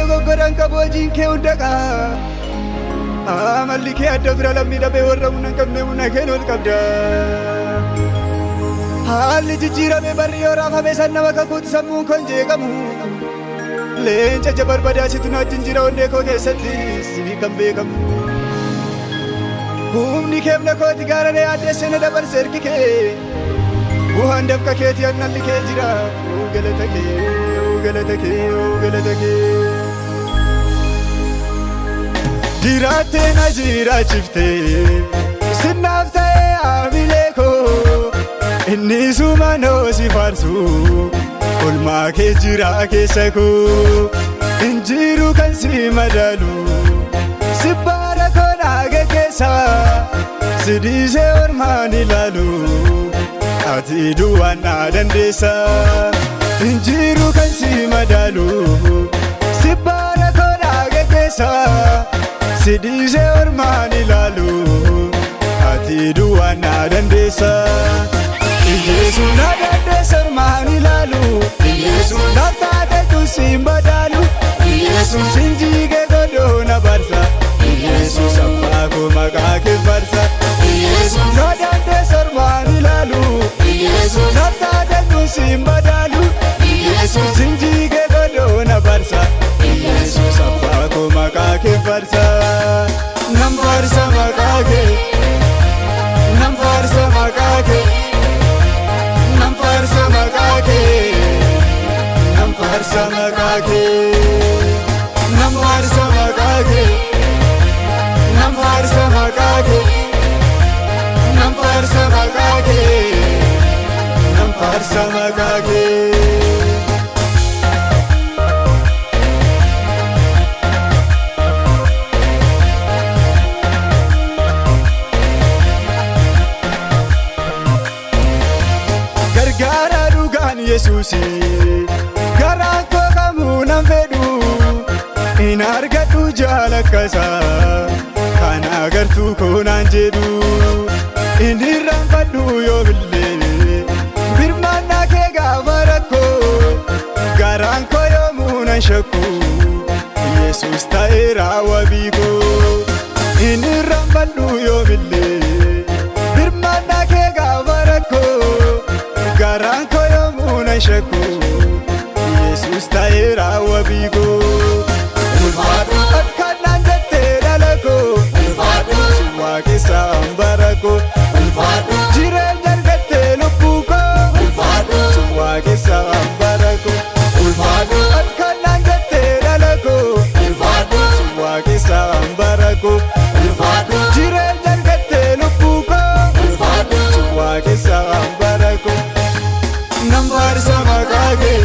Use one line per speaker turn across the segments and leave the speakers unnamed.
Gogoran kabojin ke undaka amalli ke adda bira lammi dhabe warra muna qabne muna keen ol qabda haalli jijjiirame barri yoo raafame san nama kakuutu sammuun kon jeeqamu leenca jabarbaadaasitu naajjin jira onnee koo keessatti sibii kan beekamu humni keemna kooti gaararee addeesse na dabarse ergi kee bu'aan dafqa keeti annalli kee jira galata kee galata kee galata kee Jiraattee na jiraachiftee sinnaaf ta'ee haamilee koo inni sumanoo si faarsu olmaa kee jiraa keessa koo injiru kan si madaalu si baara koo naage keessa si dhiisee ormaan ilaalu ati duwwaan na dandeessa injiru kan si madaalu si baara koo naage keessa si dhiisee ormaan ilaalu ati duwwaan na dandeessa Yesuun na dandeessa ormaan ilaalu Yesuun naaf taatetu siin badaalu Yesuun siin jigee godhoo na barsa Yesuun abbaa koo maqaa kee barsa Yesuun na dandeessa ormaan ilaalu Yesuun naaf taatetu siin badaalu Yesuun siin jigee godhoo na barsa Yesuun abbaa koo maqaa kee barsa Nam barsa maqaa kee Nam barsa maqaa kee Nam barsa maqaa kee Nam barsa maqaa kee Nam barsa maqaa kee Nam barsa maqaa kee Nam barsa maqaa kee Nam barsa maqaa kee Gargaara dhugaan Yesuusi garaan koo kamuu nan fedhu hin argadhu jaalakkasa kan agartuu koo naan jedhu hin irraanfadhu yoomillee birmaannaa kee gaafa rakkoo garaan koo yoomuu nan shakku Yesuus ta'eera wabii koo hin irraanfadhu yoomillee birmaannaa kee gaafa rakkoo garaan koo yoomuu nan shakku Yesuus ta'eera wabii koo ulfaadhu akkannaan jettee dhala koo ulfaadhu si waaqessa hambara koo ulfaadhu jireenya argattee lubbuu koo ulfaadhu si waaqessa hambara koo ulfaadhu akkannaan jettee dhala koo ulfaadhu si waaqessa hambara koo ulfaadhu jireenya argattee lubbuu koo ulfaadhu si waaqessa hambara koo Nam barsa maqaa kee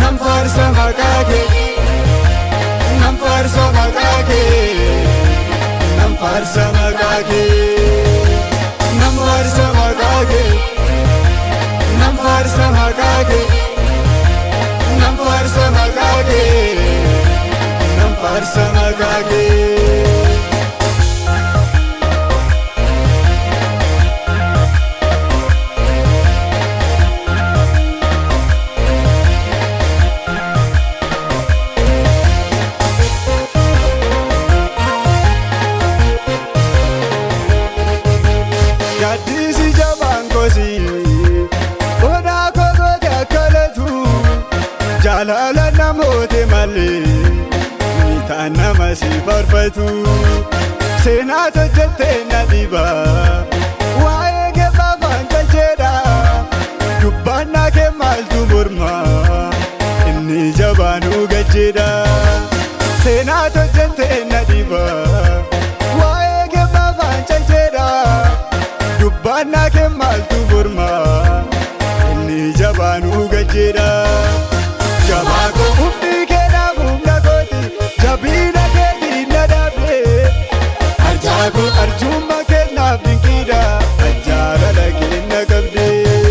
Nam barsa maqaa kee Nam barsa maqaa kee Nam barsa maqaa kee Nam barsa maqaa kee Nam barsa maqaa kee Nam barsa maqaa kee Nam barsa maqaa kee Gaddisi jabaan kosi odaa kogooti akkalatu jaalala namoote malee miitaan nama si farfatu seenaa hojjettee na dhiba waa'ee kee baafaan calcheedha dubbaannaa kee maaltu morma inni jabaanuu gajjeedha seenaa hojjettee na dhiba waa'ee kee baafaan calcheedha Daawwannaa kee maaltu mormaa inni jabaanuu gajjeedha. Jabaa koo humni keedhaaf humna kooti jabina keetiin na dhaabdee. Arjaa koo arjummaa kennaaf dinqiidha jaalala kenna qabdee.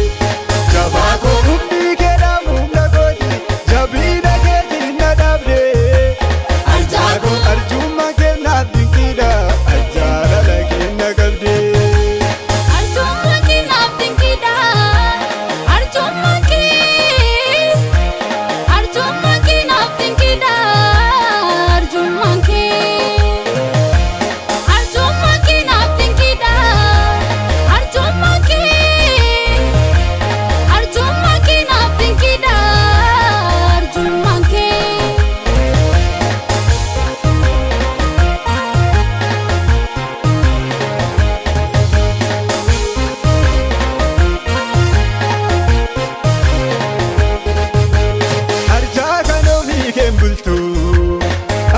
Jabaa koo humni keedhaaf humna kooti jabina keetiin na dhaabdee. Arjaa koo arjummaa kennaaf dinqiidha jaalala kenna qabdee.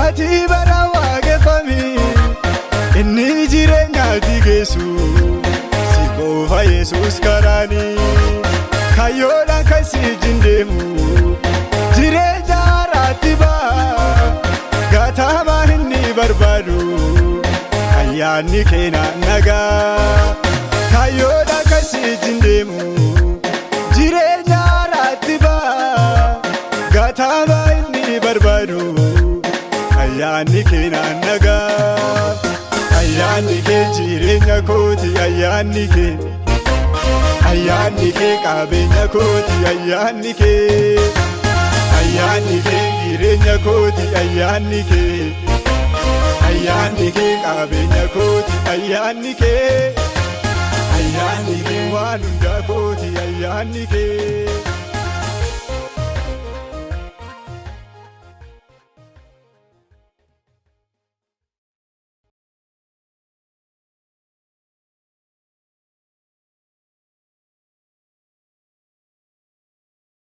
Ati bara waaqeffami inni jireenyaatti geessu si qofa Yesuus karaani. Kayyoodhaan kan si jindeemu jireenya haaraatti ba'a gatamaa inni barbaadu ayyaanni keena nagaa. Kayyoodhaan kan si jindeemu jireenya haaraatti ba'a gatamaa inni barbaadu ayyaanni keena nagaa. Ayyaanni kee jireenya kooti ayyaanni kee qabeenya kooti ayyaanni kee jireenya kooti ayyaanni kee qabeenya kooti ayyaanni kee waan hundaa kooti ayyaanni kee.